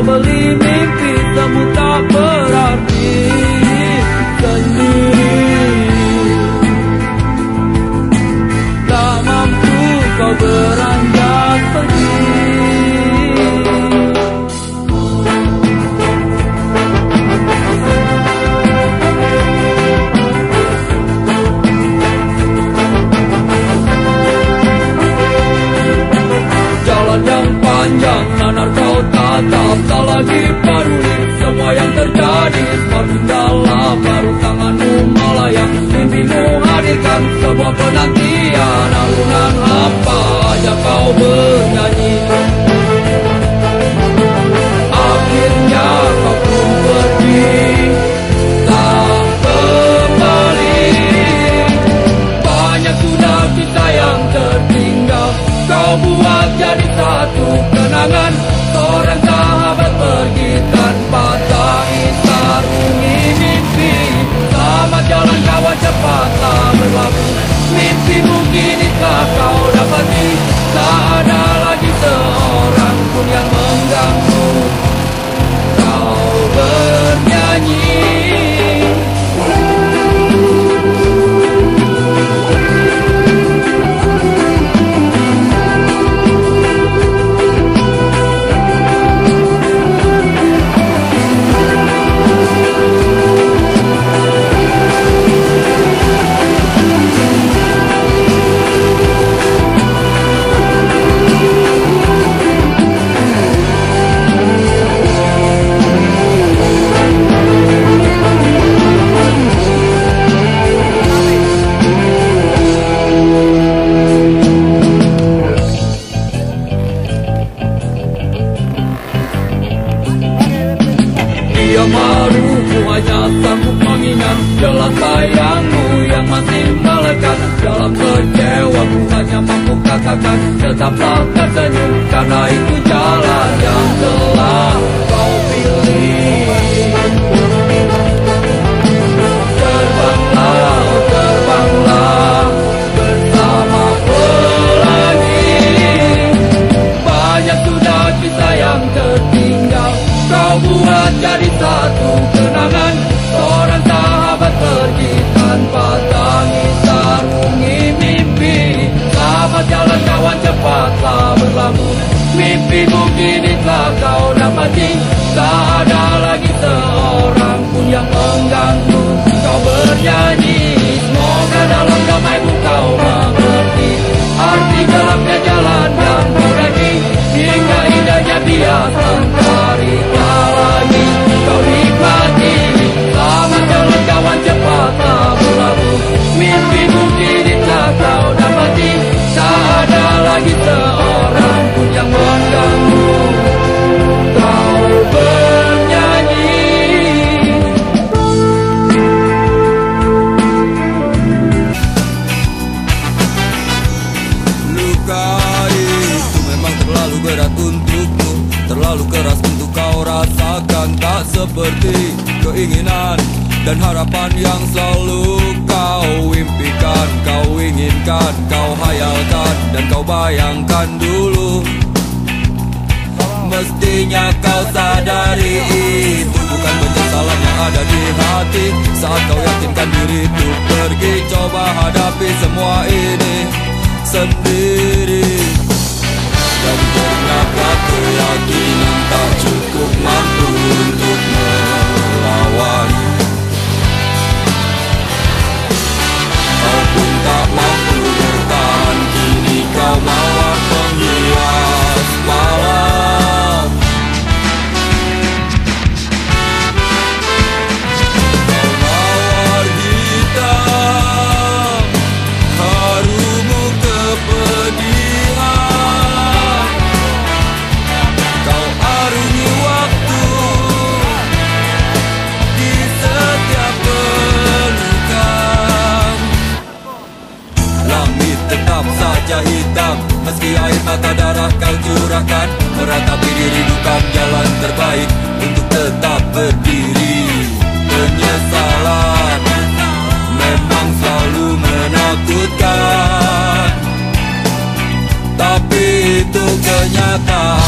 kau beli mimpi, temu tak berarti sendiri. Tak mampu kau beranjak pergi. Jalan yang panjang, nanar kau tatap, tak lagi peduli semua yang terjadi. Baru dalam baru tanganmu melayang, mimpimu hadirkan sebuah penantian. Alunan apa aja kau bernyanyi, akhirnya kau pun pergi, tak kembali. Banyak sudah kita yang tertinggal, kau buat jadi satu kenangan. Seorang sahabat pergi tanpa tak sarungi mimpi. Selamat jalan kawan, cepatlah berlalu. Mimpimu kini telah kau dapati. Tak ada lagi seorang pun yang mengganggu kau bernyanyi. Dia maruku hanya sanggup mengingat jelas sayangmu yang masih melekat. Dalam kecewaku hanya mampu katakan tetaplah tersenyum, karena itu jalan yang telah kau pilih. Terbanglah, oh terbanglah bersama pelangi. Banyak sudah kisah yang tertinggal, kau buat jadi satu kenangan. Seorang sahabat pergi tanpa tangis sarungi mimpi. Selamat jalan kawan, cepatlah berlalu. Mimpimu kini telah kau dapati. Tak ada lagi seorang pun yang mengganggu kau bernyanyi. Semoga dalam damaimu kau mengerti arti gelapnya jalan yang kau daki. Hingga indahnya bias mentari lagi kau nikmati. Selamat jalan kawan, cepatlah berlalu. Mimpimu kini telah kau dapati. Tak ada lagi seorang pun yang mengganggu kau bernyanyi. Luka itu memang terlalu berat untukmu, terlalu keras untuk kau rasakan. Tak seperti keinginan dan harapan yang selalu kau impikan, kau inginkan, kau hayalkan, dan kau bayangkan dulu. Mestinya kau sadari itu bukan penyesalan yang ada di hati. Saat kau yakinkan diri untuk pergi, coba hadapi semua ini sendiri. Dan ternyata keyakinan tak cukup mampu untuk melawan. Kau pun tak mampu bertahan, kini kau mawar penghias malam. Kau mawar hitam, harumu kepedihan. Kau arungi waktu di setiap pelukan. Langit tetap saja hitam, meski air mata darah kau curahkan. Meratapi diri bukan jalan terbaik untuk tetap berdiri. Penyesalan memang selalu menakutkan, tapi itu kenyataan.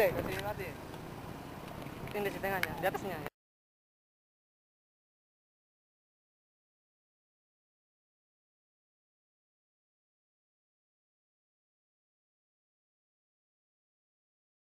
Oke, kasih mati. Ini di tengahnya, di atasnya.